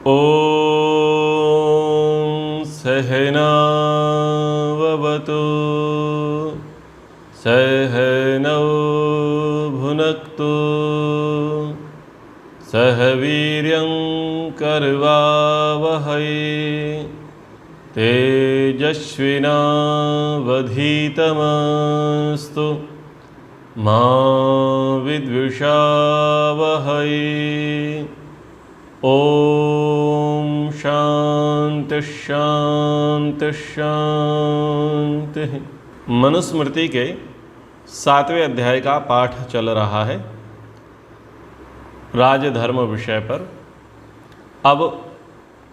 ॐ सहनाववतु सहनौ भुनक्तु सह वीर्यं करवावहै तेजस्विनावधीतमस्तु मा विद्विषावहै। ओम शांति शांति शांति। मनुस्मृति के 7वें अध्याय का पाठ चल रहा है राजधर्म विषय पर। अब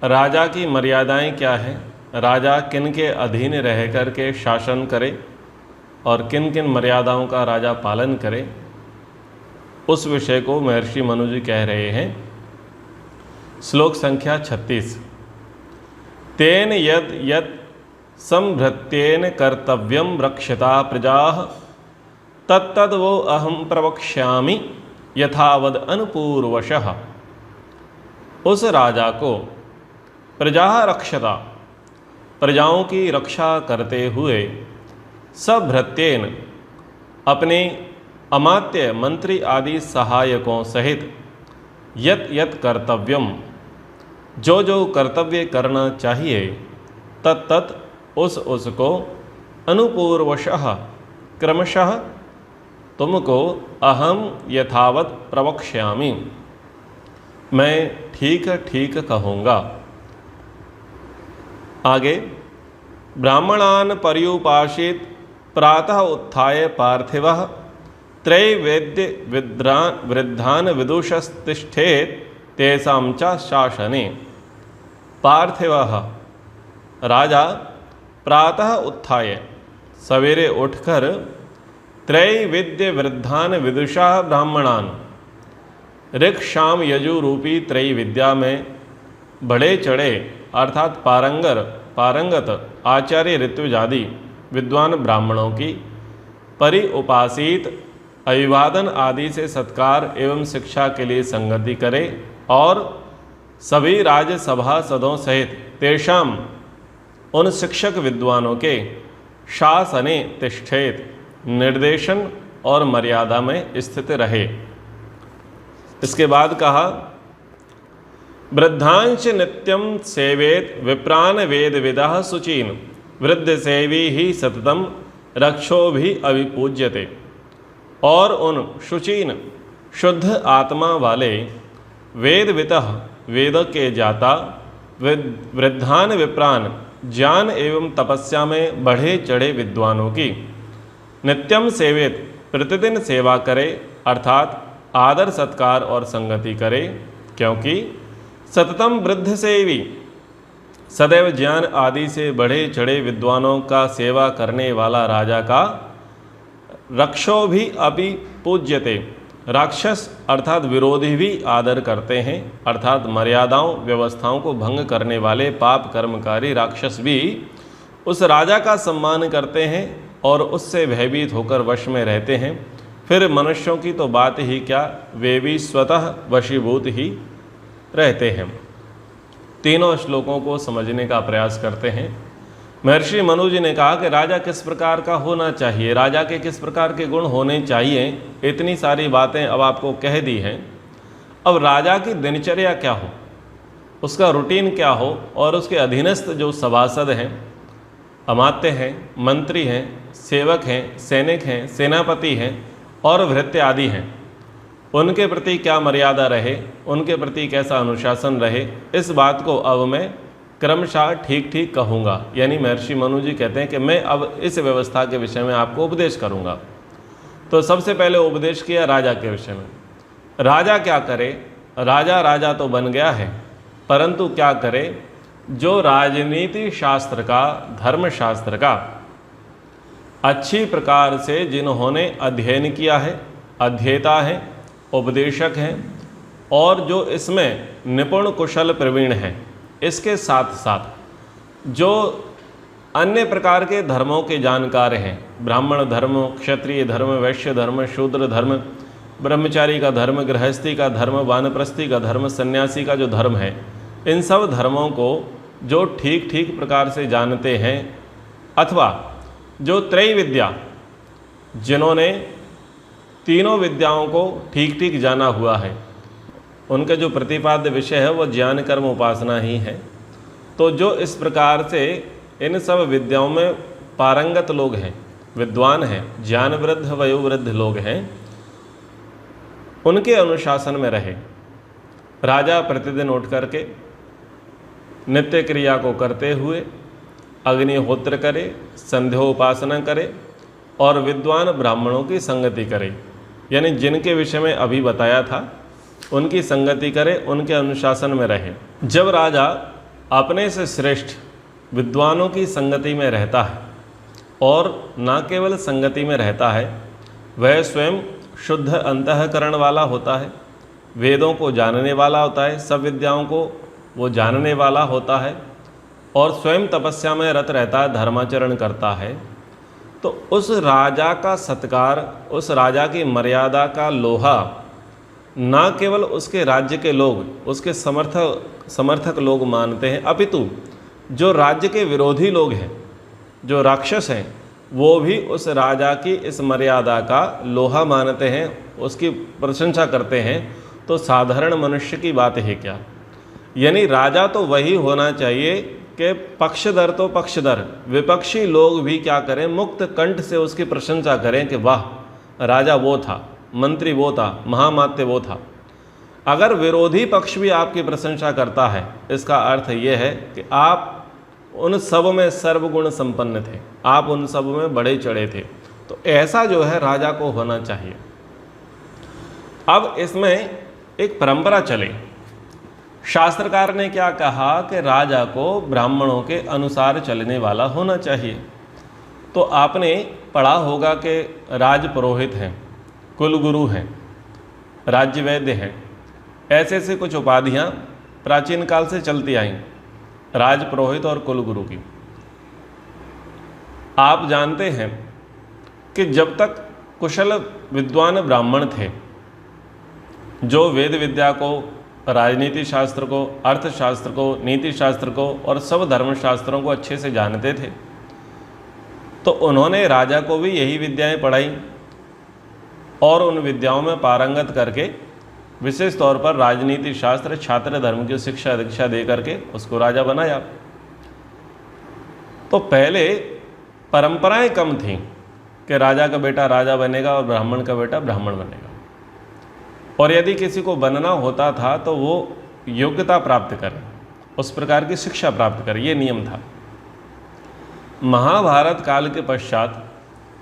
राजा की मर्यादाएं क्या हैं, राजा किन के अधीन रह कर के शासन करे और किन किन मर्यादाओं का राजा पालन करे, उस विषय को महर्षि मनु जी कह रहे हैं। श्लोक संख्या 36। तेन यद यद संभृत्येन कर्तव्यम रक्षता प्रजाः तत्तद वो अहम प्रवक्ष्यामि यथावद अनुपूर्वशः। उस राजा को प्रजा रक्षता, प्रजाओं की रक्षा करते हुए, सभृत्येन अपने अमात्य मंत्री आदि सहायकों सहित यत यत कर्तव्यम, जो जो कर्तव्य करना चाहिए, तत्तत उसको, अनुपूर्वशः क्रमशः तुमको, अहम यथावत प्रवक्ष्यामि, मैं ठीक ठीक कहूँगा। आगे, ब्राह्मणान पर्युपासित प्रातः उत्थाय पार्थिवः त्रैवेद्य वृद्धान विदुषस्तिष्ठेत तेषां च शासने। पार्थिवः, राजा प्रातः उत्थाय, सवेरे उठकर, त्रैविद्य वृद्धान विदुषा ब्राह्मणान, ऋक् शाम यजु रूपी त्रय विद्या में बढ़े चढ़े अर्थात पारंगत आचार्य ऋत्विजादि विद्वान ब्राह्मणों की परि उपासित अभिवादन आदि से सत्कार एवं शिक्षा के लिए संगति करे और सभी राजसभासदों सहित तेषाम उन शिक्षक विद्वानों के शासने तिष्ठेत, निर्देशन और मर्यादा में स्थित रहे। इसके बाद कहा, वृद्धांश नित्यम सेवेत विप्रान वेद विदः शुचीन वृद्ध सेवी ही सततम रक्षो भी अभिपूज्यते। और उन शुचीन शुद्ध आत्मा वाले वेदवितः वेद के जाता, वृद्धान विप्रान ज्ञान एवं तपस्या में बढ़े चढ़े विद्वानों की नित्यम सेवेत प्रतिदिन सेवा करे अर्थात आदर सत्कार और संगति करे, क्योंकि सततम वृद्ध सेवी सदैव ज्ञान आदि से बढ़े चढ़े विद्वानों का सेवा करने वाला राजा का रक्षो भी अपि पूज्यते, राक्षस अर्थात विरोधी भी आदर करते हैं, अर्थात मर्यादाओं व्यवस्थाओं को भंग करने वाले पाप कर्मकारी राक्षस भी उस राजा का सम्मान करते हैं और उससे भयभीत होकर वश में रहते हैं। फिर मनुष्यों की तो बात ही क्या, वे भी स्वतः वशीभूत ही रहते हैं। तीनों श्लोकों को समझने का प्रयास करते हैं। महर्षि मनु जी ने कहा कि राजा किस प्रकार का होना चाहिए, राजा के किस प्रकार के गुण होने चाहिए, इतनी सारी बातें अब आपको कह दी हैं। अब राजा की दिनचर्या क्या हो, उसका रूटीन क्या हो, और उसके अधीनस्थ जो सभासद हैं, अमात्य हैं, मंत्री हैं, सेवक हैं, सैनिक हैं, सेनापति हैं और भृत्य आदि हैं, उनके प्रति क्या मर्यादा रहे, उनके प्रति कैसा अनुशासन रहे, इस बात को अब मैं क्रमशः ठीक ठीक कहूँगा। यानी महर्षि मनु जी कहते हैं कि मैं अब इस व्यवस्था के विषय में आपको उपदेश करूँगा। तो सबसे पहले उपदेश किया राजा के विषय में। राजा क्या करे, राजा तो बन गया है, परंतु क्या करे, जो राजनीति शास्त्र का, धर्मशास्त्र का अच्छी प्रकार से जिन्होंने अध्ययन किया है, अध्येता हैं, उपदेशक हैं और जो इसमें निपुण कुशल प्रवीण हैं, इसके साथ साथ जो अन्य प्रकार के धर्मों के जानकार हैं, ब्राह्मण धर्म, क्षत्रिय धर्म, वैश्य धर्म, शूद्र धर्म, ब्रह्मचारी का धर्म, गृहस्थी का धर्म, वानप्रस्थी का धर्म, सन्यासी का जो धर्म है, इन सब धर्मों को जो ठीक ठीक प्रकार से जानते हैं, अथवा जो त्रय विद्या, जिन्होंने तीनों विद्याओं को ठीक ठीक जाना हुआ है, उनका जो प्रतिपाद्य विषय है वो ज्ञान कर्म उपासना ही है। तो जो इस प्रकार से इन सब विद्याओं में पारंगत लोग हैं, विद्वान हैं, ज्ञान वृद्ध वयोवृद्ध लोग हैं, उनके अनुशासन में रहे। राजा प्रतिदिन उठ करके नित्य क्रिया को करते हुए अग्निहोत्र करे, संध्योपासना करे और विद्वान ब्राह्मणों की संगति करे, यानी जिनके विषय में अभी बताया था उनकी संगति करे, उनके अनुशासन में रहे। जब राजा अपने से श्रेष्ठ विद्वानों की संगति में रहता है और न केवल संगति में रहता है, वह स्वयं शुद्ध अंतःकरण वाला होता है, वेदों को जानने वाला होता है, सब विद्याओं को वो जानने वाला होता है और स्वयं तपस्या में रत रहता है, धर्माचरण करता है, तो उस राजा का सत्कार, उस राजा की मर्यादा का लोहा न केवल उसके राज्य के लोग, उसके समर्थक लोग मानते हैं, अपितु जो राज्य के विरोधी लोग हैं, जो राक्षस हैं, वो भी उस राजा की इस मर्यादा का लोहा मानते हैं, उसकी प्रशंसा करते हैं। तो साधारण मनुष्य की बात है क्या? यानी राजा तो वही होना चाहिए कि पक्षधर तो पक्षधर, विपक्षी लोग भी क्या करें, मुक्त कंठ से उसकी प्रशंसा करें कि वाह, राजा वो था, मंत्री वो था, महामात्य वो था। अगर विरोधी पक्ष भी आपकी प्रशंसा करता है, इसका अर्थ ये है कि आप उन सब में सर्वगुण संपन्न थे, आप उन सब में बड़े चढ़े थे। तो ऐसा जो है राजा को होना चाहिए। अब इसमें एक परंपरा चले। शास्त्रकार ने क्या कहा कि राजा को ब्राह्मणों के अनुसार चलने वाला होना चाहिए। तो आपने पढ़ा होगा कि राज पुरोहित हैं, कुलगुरु हैं, राज्य वैद्य हैं, ऐसे ऐसे कुछ उपाधियां प्राचीन काल से चलती आईं, राज पुरोहित और कुलगुरु की। आप जानते हैं कि जब तक कुशल विद्वान ब्राह्मण थे, जो वेद विद्या को, राजनीति शास्त्र को, अर्थशास्त्र को, नीति शास्त्र को और सब धर्मशास्त्रों को अच्छे से जानते थे, तो उन्होंने राजा को भी यही विद्याएं पढ़ाई और उन विद्याओं में पारंगत करके विशेष तौर पर राजनीति शास्त्र, छात्र धर्म की शिक्षा दीक्षा दे करके उसको राजा बनाया। तो पहले परंपराएं कम थीं कि राजा का बेटा राजा बनेगा और ब्राह्मण का बेटा ब्राह्मण बनेगा, और यदि किसी को बनना होता था तो वो योग्यता प्राप्त करे, उस प्रकार की शिक्षा प्राप्त करे, ये नियम था। महाभारत काल के पश्चात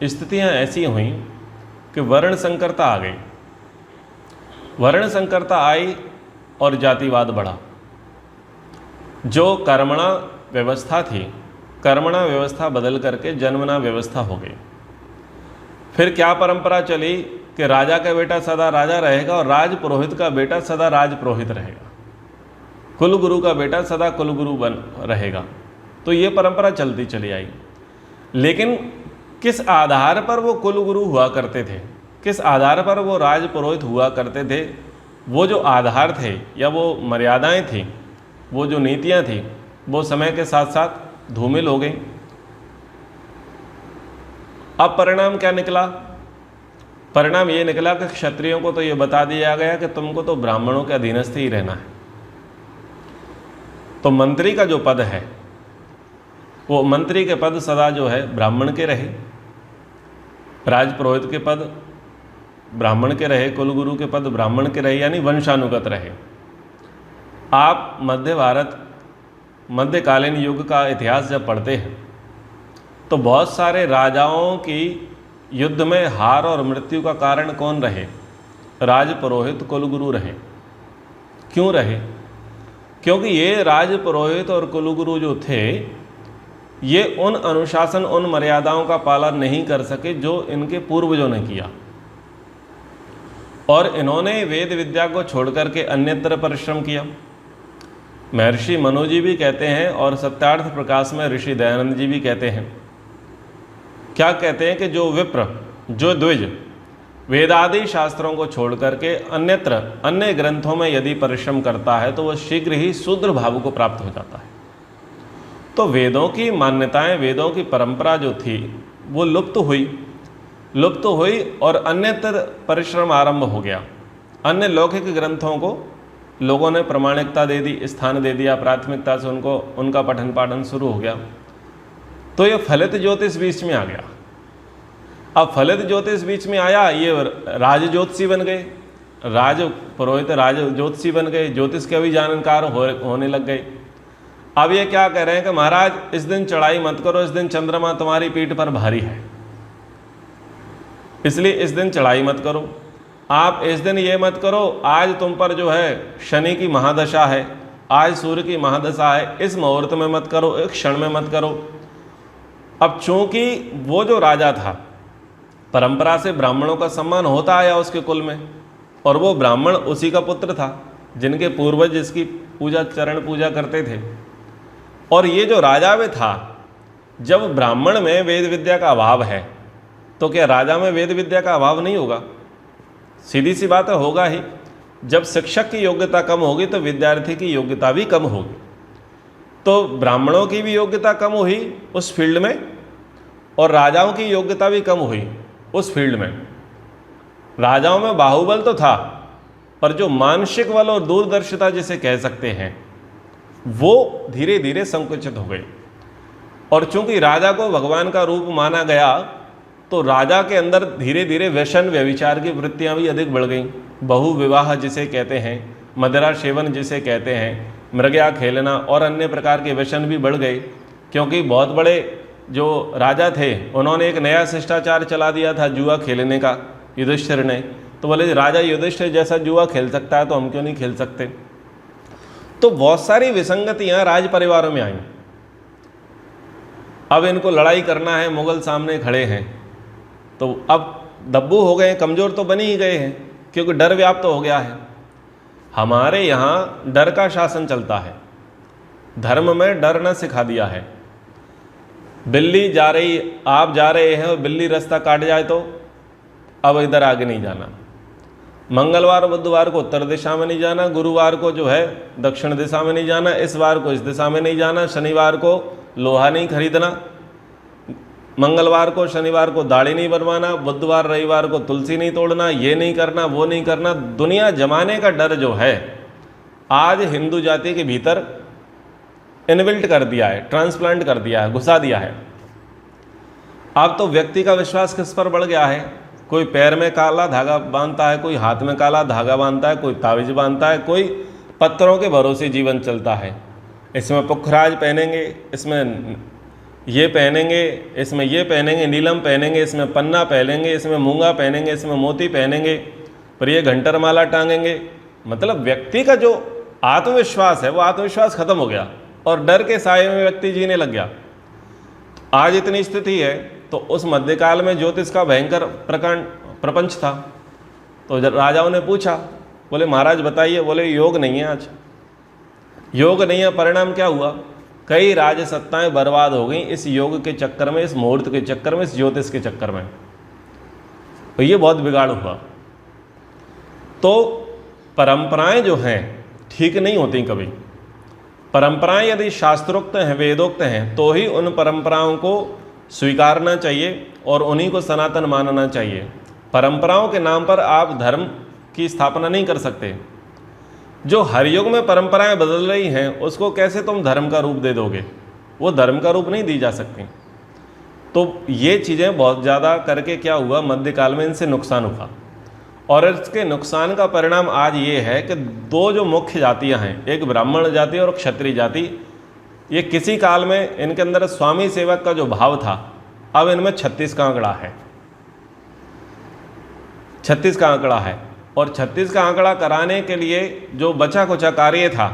स्थितियां ऐसी हुईं कि वर्ण संकरता आ गई। वर्ण संकरता आई और जातिवाद बढ़ा। जो कर्मणा व्यवस्था थी, कर्मणा व्यवस्था बदल करके जन्मना व्यवस्था हो गई। फिर क्या परंपरा चली कि राजा का बेटा सदा राजा रहेगा और राज पुरोहित का बेटा सदा राज पुरोहित रहेगा, कुलगुरु का बेटा सदा कुलगुरु बन रहेगा। तो ये परंपरा चलती चली आई। लेकिन किस आधार पर वो कुलगुरु हुआ करते थे, किस आधार पर वो राज पुरोहित हुआ करते थे, वो जो आधार थे या वो मर्यादाएं थी, वो जो नीतियां थी, वो समय के साथ साथ धूमिल हो गई। अब परिणाम क्या निकला? परिणाम ये निकला कि क्षत्रियों को तो ये बता दिया गया कि तुमको तो ब्राह्मणों के अधीनस्थ ही रहना है। तो मंत्री का जो पद है, वो मंत्री के पद सदा जो है ब्राह्मण के रहे, राज पुरोहित के पद ब्राह्मण के रहे, कुलगुरु के पद ब्राह्मण के रहे, यानी वंशानुगत रहे। आप मध्य भारत, मध्यकालीन युग का इतिहास जब पढ़ते हैं तो बहुत सारे राजाओं की युद्ध में हार और मृत्यु का कारण कौन रहे? राज पुरोहित कुलगुरु रहे। क्यों रहे? क्योंकि ये राज पुरोहित और कुलगुरु जो थे, ये उन अनुशासन, उन मर्यादाओं का पालन नहीं कर सके जो इनके पूर्वजों ने किया, और इन्होंने वेद विद्या को छोड़ करके अन्यत्र परिश्रम किया। महर्षि मनु जी भी कहते हैं और सत्यार्थ प्रकाश में ऋषि दयानंद जी भी कहते हैं। क्या कहते हैं कि जो विप्र, जो द्विज, वेदादि शास्त्रों को छोड़ करके अन्यत्र अन्य ग्रंथों में यदि परिश्रम करता है तो वह शीघ्र ही शूद्र भाव को प्राप्त हो जाता है। तो वेदों की मान्यताएं, वेदों की परंपरा जो थी वो लुप्त हुई और अन्यत्र परिश्रम आरंभ हो गया। अन्य लौकिक ग्रंथों को लोगों ने प्रमाणिकता दे दी, स्थान दे दिया, प्राथमिकता से उनका पठन पाठन शुरू हो गया। तो ये फलित ज्योतिष बीच में आ गया। अब फलित ज्योतिष बीच में आया, ये राज ज्योतिषी बन गए, राज पुरोहित राज ज्योतिषी बन गए, ज्योतिष के भी जानकार होने लग गए। अब ये क्या कह रहे हैं कि महाराज इस दिन चढ़ाई मत करो, इस दिन चंद्रमा तुम्हारी पीठ पर भारी है, इसलिए इस दिन चढ़ाई मत करो। आप इस दिन ये मत करो, आज तुम पर जो है शनि की महादशा है, आज सूर्य की महादशा है, इस मुहूर्त में मत करो, एक क्षण में मत करो। अब चूंकि वो जो राजा था, परंपरा से ब्राह्मणों का सम्मान होता आया उसके कुल में, और वो ब्राह्मण उसी का पुत्र था जिनके पूर्वज जिसकी पूजा, चरण पूजा करते थे। और ये जो राजा में था, जब ब्राह्मण में वेद विद्या का अभाव है तो क्या राजा में वेद विद्या का अभाव नहीं होगा? सीधी सी बात है, होगा ही। जब शिक्षक की योग्यता कम होगी तो विद्यार्थी की योग्यता भी कम होगी। तो ब्राह्मणों की भी योग्यता कम हुई उस फील्ड में और राजाओं की योग्यता भी कम हुई उस फील्ड में। राजाओं में बाहुबल तो था, पर जो मानसिक बल और दूरदर्शिता जिसे कह सकते हैं वो धीरे धीरे संकुचित हो गई। और चूंकि राजा को भगवान का रूप माना गया तो राजा के अंदर धीरे धीरे व्यसन व्यभिचार की वृत्तियां भी अधिक बढ़ गईं। बहु विवाह जिसे कहते हैं, मदिरा सेवन जिसे कहते हैं, मृगया खेलना और अन्य प्रकार के व्यसन भी बढ़ गए। क्योंकि बहुत बड़े जो राजा थे उन्होंने एक नया शिष्टाचार चला दिया था जुआ खेलने का, युधिष्ठिर ने। तो बोले राजा युधिष्ठिर जैसा जुआ खेल सकता है तो हम क्यों नहीं खेल सकते। तो बहुत सारी विसंगतियां राज परिवारों में आई। अब इनको लड़ाई करना है, मुगल सामने खड़े हैं, तो अब दब्बू हो गए, कमज़ोर तो बनी ही गए हैं क्योंकि डर व्याप्त हो गया है। हमारे यहाँ डर का शासन चलता है, धर्म में डर न सिखा दिया है। बिल्ली जा रही, आप जा रहे हैं और बिल्ली रास्ता काट जाए तो अब इधर आगे नहीं जाना। मंगलवार बुधवार को उत्तर दिशा में नहीं जाना, गुरुवार को जो है दक्षिण दिशा में नहीं जाना, इस बार को इस दिशा में नहीं जाना, शनिवार को लोहा नहीं खरीदना, मंगलवार को शनिवार को दाढ़ी नहीं बनवाना, बुधवार रविवार को तुलसी नहीं तोड़ना, ये नहीं करना, वो नहीं करना। दुनिया जमाने का डर जो है आज हिंदू जाति के भीतर इनबिल्ट कर दिया है, ट्रांसप्लांट कर दिया है, घुसा दिया है। अब तो व्यक्ति का विश्वास किस पर बढ़ गया है? कोई पैर में काला धागा बांधता है, कोई हाथ में काला धागा बांधता है, कोई तावीज बांधता है, कोई पत्थरों के भरोसे जीवन चलता है। इसमें पुखराज पहनेंगे, इसमें ये पहनेंगे, इसमें ये पहनेंगे, नीलम पहनेंगे, इसमें पन्ना पहनेंगे, इसमें मूंगा पहनेंगे, इसमें मोती पहनेंगे, पर ये घंटर माला टांगेंगे। मतलब व्यक्ति का जो आत्मविश्वास है वो आत्मविश्वास खत्म हो गया और डर के साये में व्यक्ति जीने लग गया। आज इतनी स्थिति है तो उस मध्यकाल में ज्योतिष का भयंकर प्रपंच था। तो राजाओं ने पूछा, बोले महाराज बताइए। बोले योग नहीं है, आज योग नहीं है। परिणाम क्या हुआ? कई राजसत्ताएं बर्बाद हो गई इस योग के चक्कर में, इस मुहूर्त के चक्कर में, इस ज्योतिष के चक्कर में। तो ये बहुत बिगाड़ हुआ। तो परंपराएं जो हैं ठीक नहीं होती कभी। परंपराएं यदि शास्त्रोक्त हैं, वेदोक्त हैं, तो ही उन परंपराओं को स्वीकारना चाहिए और उन्हीं को सनातन मानना चाहिए। परंपराओं के नाम पर आप धर्म की स्थापना नहीं कर सकते। जो हर युग में परंपराएं बदल रही हैं उसको कैसे तुम धर्म का रूप दे दोगे? वो धर्म का रूप नहीं दी जा सकती। तो ये चीज़ें बहुत ज़्यादा करके क्या हुआ, मध्यकाल में इनसे नुकसान हुआ। और इसके नुकसान का परिणाम आज ये है कि दो जो मुख्य जातियां हैं, एक ब्राह्मण जाति और क्षत्रिय जाति, ये किसी काल में इनके अंदर स्वामी सेवक का जो भाव था, अब इनमें 36 का आंकड़ा है। 36 का आंकड़ा है। और 36 का आंकड़ा कराने के लिए जो बचा कुचा कार्य था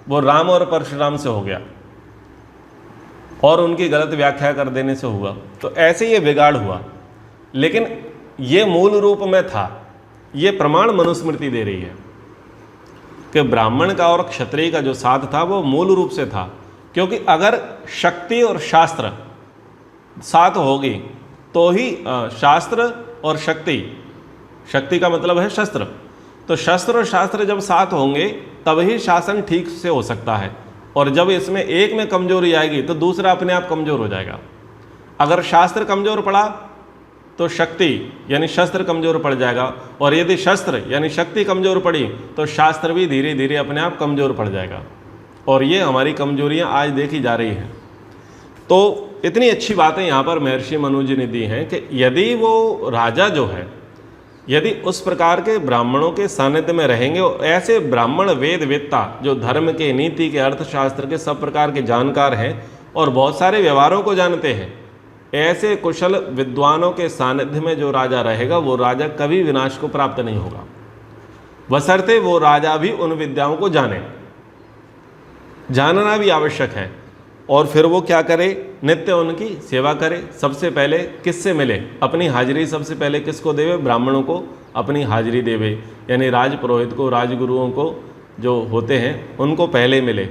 वो राम और परशुराम से हो गया और उनकी गलत व्याख्या कर देने से हुआ। तो ऐसे ये बिगाड़ हुआ। लेकिन ये मूल रूप में था। ये प्रमाण मनुस्मृति दे रही है कि ब्राह्मण का और क्षत्रिय का जो साथ था वो मूल रूप से था। क्योंकि अगर शक्ति और शास्त्र साथ होगी तो ही शास्त्र और शक्ति शक्ति का मतलब है शस्त्र। तो शस्त्र और शास्त्र जब साथ होंगे तब ही शासन ठीक से हो सकता है। और जब इसमें एक में कमजोरी आएगी तो दूसरा अपने आप कमजोर हो जाएगा। अगर शास्त्र कमजोर पड़ा तो शक्ति यानी शस्त्र कमजोर पड़ जाएगा, और यदि शस्त्र यानी शक्ति कमजोर पड़ी तो शास्त्र भी धीरे धीरे अपने आप कमजोर पड़ जाएगा। और ये हमारी कमजोरियां आज देखी जा रही हैं। तो इतनी अच्छी बातें यहाँ पर महर्षि मनु जी ने दी हैं कि यदि वो राजा जो है, यदि उस प्रकार के ब्राह्मणों के सानिध्य में रहेंगे, ऐसे ब्राह्मण वेद वेत्ता जो धर्म के, नीति के, अर्थशास्त्र के सब प्रकार के जानकार हैं और बहुत सारे व्यवहारों को जानते हैं, ऐसे कुशल विद्वानों के सानिध्य में जो राजा रहेगा वो राजा कभी विनाश को प्राप्त नहीं होगा, बशर्ते वो राजा भी उन विद्याओं को जाने। जानना भी आवश्यक है। और फिर वो क्या करे, नित्य उनकी सेवा करे। सबसे पहले किससे मिले, अपनी हाजिरी सबसे पहले किसको देवे, ब्राह्मणों को अपनी हाजिरी देवे, यानी राज पुरोहित को, राजगुरुओं को जो होते हैं उनको पहले मिले,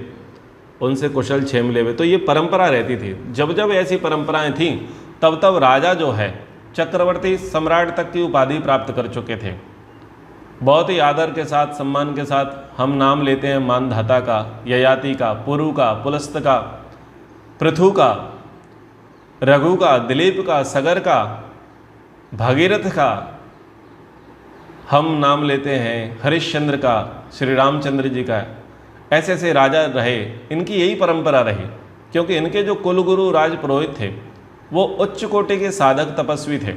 उनसे कुशल क्षेम लेवे। तो ये परंपरा रहती थी। जब जब ऐसी परंपराएं थीं तब तब राजा जो है चक्रवर्ती सम्राट तक की उपाधि प्राप्त कर चुके थे। बहुत ही आदर के साथ, सम्मान के साथ हम नाम लेते हैं मानधाता का, ययाति का, पुरु का, पुलस्त का, पृथु का, रघु का, दिलीप का, सगर का, भागीरथ का, हम नाम लेते हैं हरिश्चंद्र का, श्री रामचंद्र जी का। ऐसे ऐसे राजा रहे, इनकी यही परंपरा रही, क्योंकि इनके जो कुलगुरु राज पुरोहित थे वो उच्च कोटि के साधक तपस्वी थे।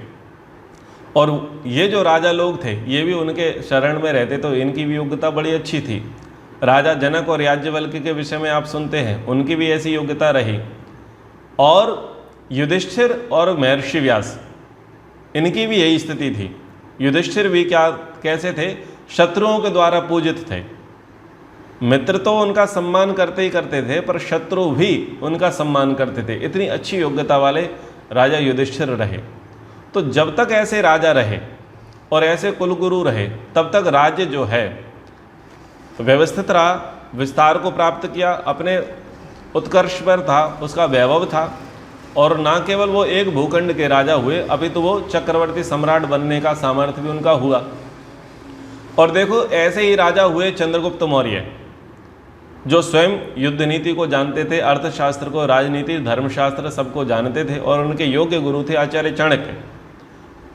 और ये जो राजा लोग थे ये भी उनके शरण में रहते, तो इनकी भी योग्यता बड़ी अच्छी थी। राजा जनक और याज्ञवल्क्य के विषय में आप सुनते हैं, उनकी भी ऐसी योग्यता रही। और युधिष्ठिर और महर्षि व्यास, इनकी भी यही स्थिति थी। युधिष्ठिर भी कैसे थे, शत्रुओं के द्वारा पूजित थे। मित्र तो उनका सम्मान करते ही करते थे, पर शत्रु भी उनका सम्मान करते थे। इतनी अच्छी योग्यता वाले राजा युधिष्ठिर रहे। तो जब तक ऐसे राजा रहे और ऐसे कुलगुरु रहे तब तक राज्य जो है व्यवस्थित रहा, विस्तार को प्राप्त किया, अपने उत्कर्ष पर था, उसका वैभव था। और ना केवल वो एक भूखंड के राजा हुए, अभी तो वो चक्रवर्ती सम्राट बनने का सामर्थ्य भी उनका हुआ। और देखो ऐसे ही राजा हुए चंद्रगुप्त मौर्य, जो स्वयं युद्ध नीति को जानते थे, अर्थशास्त्र को, राजनीति, धर्मशास्त्र सबको जानते थे, और उनके योग्य गुरु थे आचार्य चाणक्य।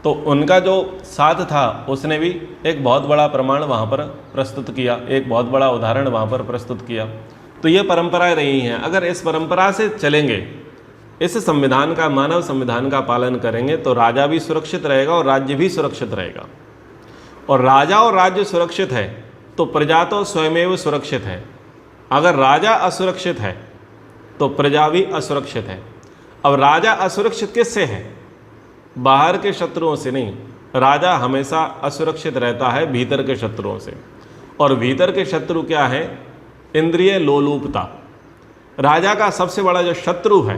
तो उनका जो साथ था उसने भी एक बहुत बड़ा प्रमाण वहाँ पर प्रस्तुत किया, एक बहुत बड़ा उदाहरण वहाँ पर प्रस्तुत किया। तो ये परंपराएं रही हैं। अगर इस परंपरा से चलेंगे, इस संविधान का, मानव संविधान का पालन करेंगे, तो राजा भी सुरक्षित रहेगा और राज्य भी सुरक्षित रहेगा। और राजा और राज्य सुरक्षित है तो प्रजा तो स्वयमेव सुरक्षित है। अगर राजा असुरक्षित है तो प्रजा भी असुरक्षित है। अब राजा असुरक्षित किससे है, बाहर के शत्रुओं से नहीं। राजा हमेशा असुरक्षित रहता है भीतर के शत्रुओं से। और भीतर के शत्रु क्या है, इंद्रिय लोलुपता। राजा का सबसे बड़ा जो शत्रु है,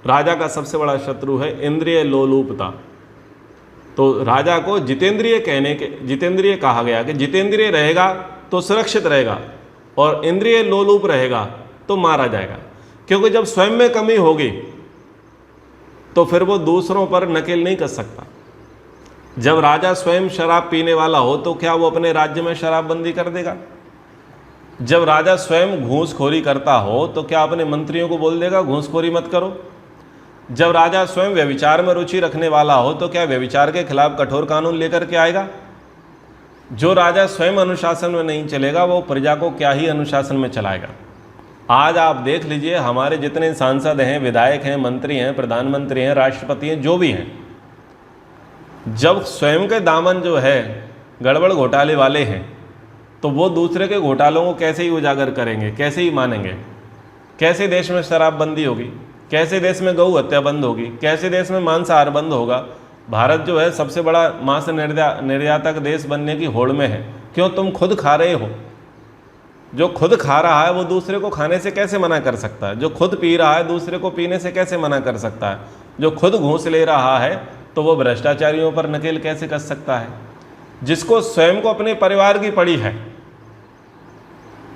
राजा का सबसे बड़ा शत्रु है इंद्रिय लोलुपता। तो राजा को जितेंद्रिय कहा गया कि जितेंद्रिय रहेगा तो सुरक्षित रहेगा, और इंद्रिय लोलुप रहेगा तो मारा जाएगा। क्योंकि जब स्वयं में कमी होगी तो फिर वो दूसरों पर नकेल नहीं कर सकता। जब राजा स्वयं शराब पीने वाला हो तो क्या वो अपने राज्य में शराबबंदी कर देगा? जब राजा स्वयं घूसखोरी करता हो तो क्या अपने मंत्रियों को बोल देगा घूसखोरी मत करो? जब राजा स्वयं व्यभिचार में रुचि रखने वाला हो तो क्या व्यभिचार के खिलाफ कठोर कानून लेकर के आएगा? जो राजा स्वयं अनुशासन में नहीं चलेगा वो प्रजा को क्या ही अनुशासन में चलाएगा। आज आप देख लीजिए, हमारे जितने सांसद हैं, विधायक हैं, मंत्री हैं, प्रधानमंत्री हैं, राष्ट्रपति हैं, जो भी हैं, जब स्वयं के दामन जो है गड़बड़ घोटाले वाले हैं तो वो दूसरे के घोटालों को कैसे ही उजागर करेंगे, कैसे ही मानेंगे? कैसे देश में शराबबंदी होगी? कैसे देश में गौ हत्या बंद होगी? कैसे देश में मांसाहार बंद होगा? भारत जो है सबसे बड़ा मांस निर्यातक देश बनने की होड़ में है। क्यों? तुम खुद खा रहे हो। जो खुद खा रहा है वो दूसरे को खाने से कैसे मना कर सकता है? जो खुद पी रहा है दूसरे को पीने से कैसे मना कर सकता है? जो खुद घूस ले रहा है तो वो भ्रष्टाचारियों पर नकेल कैसे कर सकता है? जिसको स्वयं को अपने परिवार की पड़ी है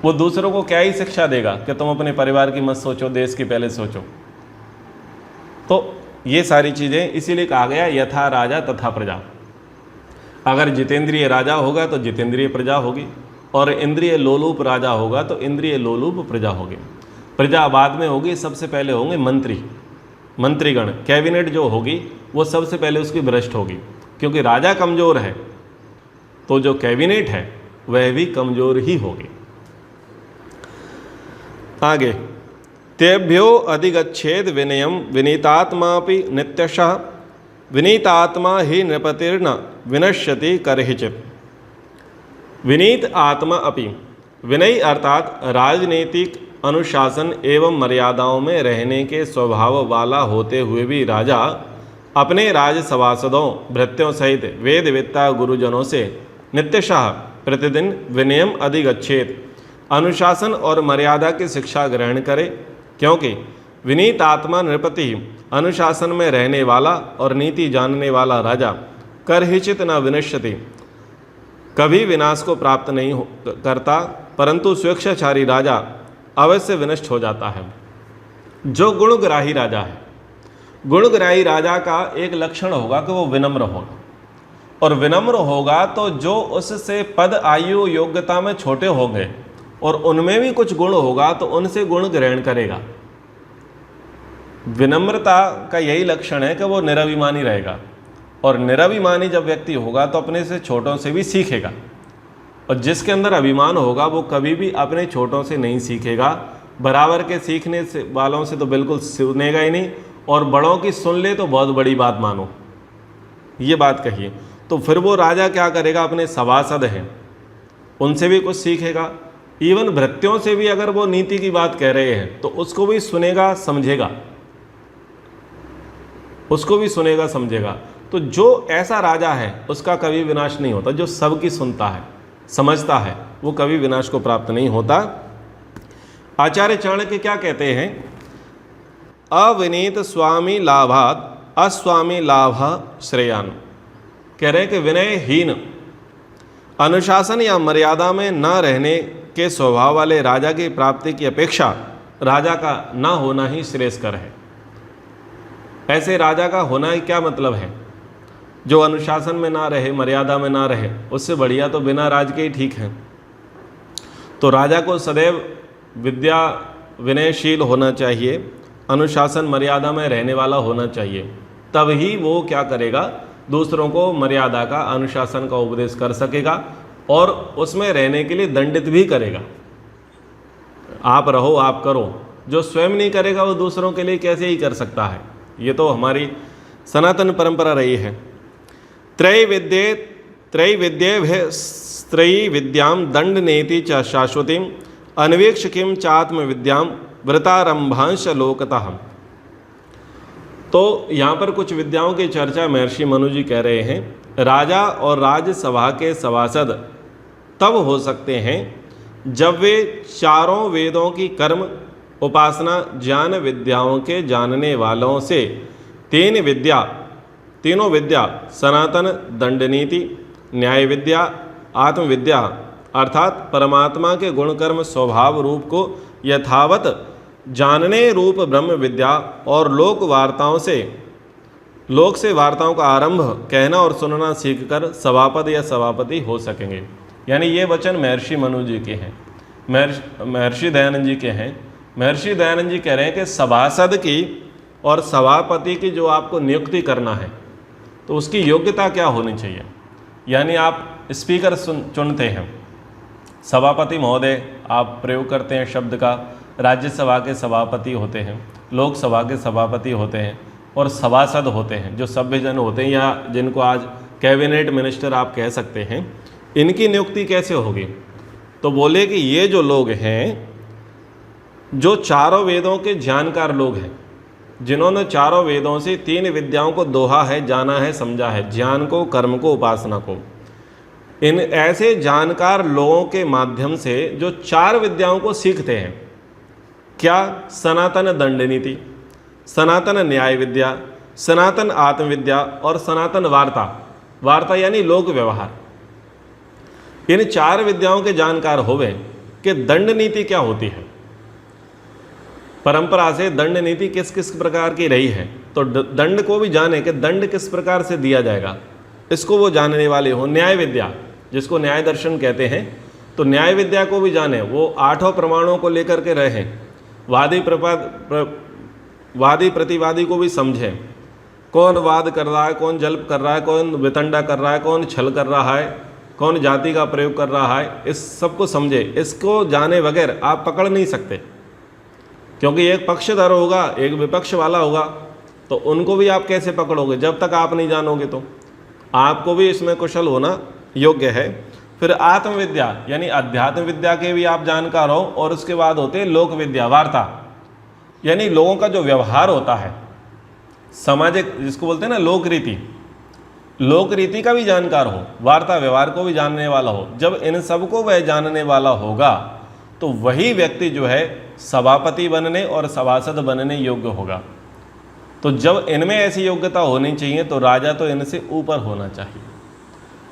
वो दूसरों को क्या ही शिक्षा देगा कि तुम अपने परिवार की मत सोचो, देश की पहले सोचो। तो ये सारी चीज़ें इसीलिए कहा गया यथा राजा तथा प्रजा। अगर जितेंद्रिय राजा होगा तो जितेंद्रिय प्रजा होगी, और इंद्रिय लोलूप राजा होगा तो इंद्रिय लोलूप प्रजा होगी। प्रजा बाद में होगी, सबसे पहले होंगे मंत्री, मंत्रीगण, कैबिनेट जो होगी वो सबसे पहले उसकी भ्रष्ट होगी, क्योंकि राजा कमज़ोर है तो जो कैबिनेट है वह भी कमज़ोर ही होगी। आगे, तेभ्यो अधिगच्छेद विनयम विनीतात्मापि नित्यशः विनीतात्मा ही नृपतिर्न विनश्यति करहिचित। विनीत आत्मा अपि, विनयी अर्थात राजनीतिक अनुशासन एवं मर्यादाओं में रहने के स्वभाव वाला होते हुए भी राजा अपने राजसभासदों भृत्यों सहित वेदवेत्ता गुरुजनों से नित्यशः प्रतिदिन विनयम अधिगच्छेत, अनुशासन और मर्यादा की शिक्षा ग्रहण करे, क्योंकि विनीत आत्मा नृपति, अनुशासन में रहने वाला और नीति जानने वाला राजा करहिचित न विनश्यति, कभी विनाश को प्राप्त नहीं करता, परंतु स्वेच्छाचारी राजा अवश्य विनष्ट हो जाता है। जो गुणग्राही राजा है, गुणग्राही राजा का एक लक्षण होगा कि वो विनम्र होगा, और विनम्र होगा तो जो उससे पद आयु योग्यता में छोटे होंगे और उनमें भी कुछ गुण होगा तो उनसे गुण ग्रहण करेगा। विनम्रता का यही लक्षण है कि वो निराभिमानी रहेगा, और निराभिमानी जब व्यक्ति होगा तो अपने से छोटों से भी सीखेगा, और जिसके अंदर अभिमान होगा वो कभी भी अपने छोटों से नहीं सीखेगा, बराबर के सीखने से वालों से तो बिल्कुल सुनेगा ही नहीं, और बड़ों की सुन ले तो बहुत बड़ी बात मानो, ये बात कहिए। तो फिर वो राजा क्या करेगा, अपने सभासद हैं उनसे भी कुछ सीखेगा, इवन भृत्यों से भी अगर वो नीति की बात कह रहे हैं तो उसको भी सुनेगा समझेगा, उसको भी सुनेगा समझेगा। तो जो ऐसा राजा है उसका कभी विनाश नहीं होता, जो सबकी सुनता है समझता है वो कभी विनाश को प्राप्त नहीं होता। आचार्य चाणक्य क्या कहते हैं, अविनीत स्वामी लाभात अस्वामी लाभ श्रेयान, कह रहे हैं कि विनयहीन, अनुशासन या मर्यादा में न रहने के स्वभाव वाले राजा की प्राप्ति की अपेक्षा राजा का न होना ही श्रेयस्कर है। ऐसे राजा का होना ही क्या मतलब है, जो अनुशासन में ना रहे, मर्यादा में ना रहे, उससे बढ़िया तो बिना राज के ही ठीक है। तो राजा को सदैव विद्या विनयशील होना चाहिए, अनुशासन मर्यादा में रहने वाला होना चाहिए, तब ही वो क्या करेगा, दूसरों को मर्यादा का अनुशासन का उपदेश कर सकेगा और उसमें रहने के लिए दंडित भी करेगा। आप रहो आप करो, जो स्वयं नहीं करेगा वो दूसरों के लिए कैसे ही कर सकता है। ये तो हमारी सनातन परंपरा रही है। त्रयी विद्याम दंड नेति च शाश्वतीम अन्वेक्ष किम चात्म विद्याम व्रतारंभांश लोकतः। तो यहाँ पर कुछ विद्याओं की चर्चा महर्षि मनु जी कह रहे हैं। राजा और राज्यसभा के सभासद तब हो सकते हैं जब वे चारों वेदों की कर्म उपासना ज्ञान विद्याओं के जानने वालों से तीनों विद्या सनातन दंड नीति न्याय विद्या आत्मविद्या अर्थात परमात्मा के गुणकर्म स्वभाव रूप को यथावत जानने रूप ब्रह्म विद्या और लोक से वार्ताओं का आरंभ कहना और सुनना सीखकर सभापद या सभापति हो सकेंगे। यानी ये वचन महर्षि मनु जी के हैं, महर्षि दयानंद जी के हैं। महर्षि दयानंद जी कह रहे हैं कि सभासद की और सभापति की जो आपको नियुक्ति करना है तो उसकी योग्यता क्या होनी चाहिए। यानी आप स्पीकर चुनते हैं, सभापति महोदय आप प्रयोग करते हैं शब्द का, राज्यसभा के सभापति होते हैं, लोकसभा के सभापति होते हैं और सभासद होते हैं जो सभ्यजन होते हैं या जिनको आज कैबिनेट मिनिस्टर आप कह सकते हैं। इनकी नियुक्ति कैसे होगी, तो बोले कि ये जो लोग हैं जो चारों वेदों के जानकार लोग हैं, जिन्होंने चारों वेदों से तीन विद्याओं को दोहा है, जाना है, समझा है, ज्ञान को, कर्म को, उपासना को। इन ऐसे जानकार लोगों के माध्यम से जो चार विद्याओं को सीखते हैं, क्या, सनातन दंड नीति, सनातन न्याय विद्या, सनातन आत्मविद्या और सनातन वार्ता यानी लोक व्यवहार। इन चार विद्याओं के जानकार होवे कि दंड नीति क्या होती है, परंपरा से दंड नीति किस किस प्रकार की रही है, तो दंड को भी जाने कि दंड किस प्रकार से दिया जाएगा, इसको वो जानने वाले हो। न्याय विद्या, जिसको न्याय दर्शन कहते हैं, तो न्याय विद्या को भी जाने, वो आठों प्रमाणों को लेकर के रहें, वादी प्रतिवादी को भी समझें, कौन वाद कर रहा है, कौन जल्प कर रहा है, कौन वितंडा कर रहा है, कौन छल कर रहा है, कौन जाति का प्रयोग कर रहा है, इस सब को समझे। इसको जाने बगैर आप पकड़ नहीं सकते, क्योंकि एक पक्षधर होगा, एक विपक्ष वाला होगा, तो उनको भी आप कैसे पकड़ोगे जब तक आप नहीं जानोगे। तो आपको भी इसमें कुशल होना योग्य है। फिर आत्मविद्या यानी अध्यात्म विद्या के भी आप जानकार हो, और उसके बाद होते हैं लोक विद्या, वार्ता, यानी लोगों का जो व्यवहार होता है, सामाजिक जिसको बोलते हैं ना लोक रीति, लोक रीति का भी जानकार हो, वार्ता व्यवहार को भी जानने वाला हो। जब इन सबको वह जानने वाला होगा तो वही व्यक्ति जो है सभापति बनने और सभासद बनने योग्य होगा। तो जब इनमें ऐसी योग्यता होनी चाहिए तो राजा तो इनसे ऊपर होना चाहिए,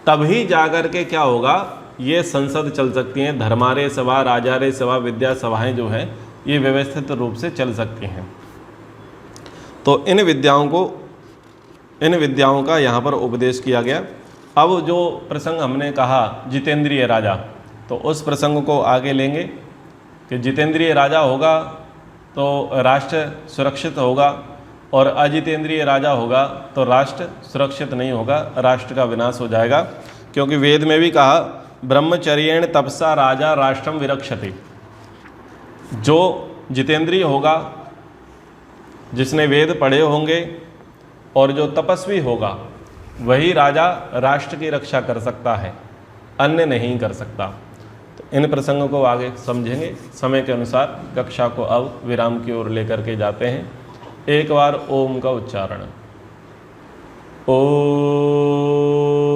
तभी जाकर के क्या होगा, ये संसद चल सकती हैं, धर्मार्य सभा, राजार्य सभा, विद्या सभाएं जो है ये व्यवस्थित रूप से चल सकती हैं। तो इन विद्याओं का यहाँ पर उपदेश किया गया। अब जो प्रसंग हमने कहा जितेंद्रिय राजा, तो उस प्रसंग को आगे लेंगे कि जितेंद्रिय राजा होगा तो राष्ट्र सुरक्षित होगा, और अजितेंद्रिय राजा होगा तो राष्ट्र सुरक्षित नहीं होगा, राष्ट्र का विनाश हो जाएगा। क्योंकि वेद में भी कहा ब्रह्मचर्येण तपसा राजा राष्ट्रम विरक्षति। जो जितेंद्रिय होगा, जिसने वेद पढ़े होंगे और जो तपस्वी होगा, वही राजा राष्ट्र की रक्षा कर सकता है, अन्य नहीं कर सकता। तो इन प्रसंगों को आगे समझेंगे। समय के अनुसार कक्षा को अब विराम की ओर लेकर के जाते हैं। एक बार ओम का उच्चारण। ओम।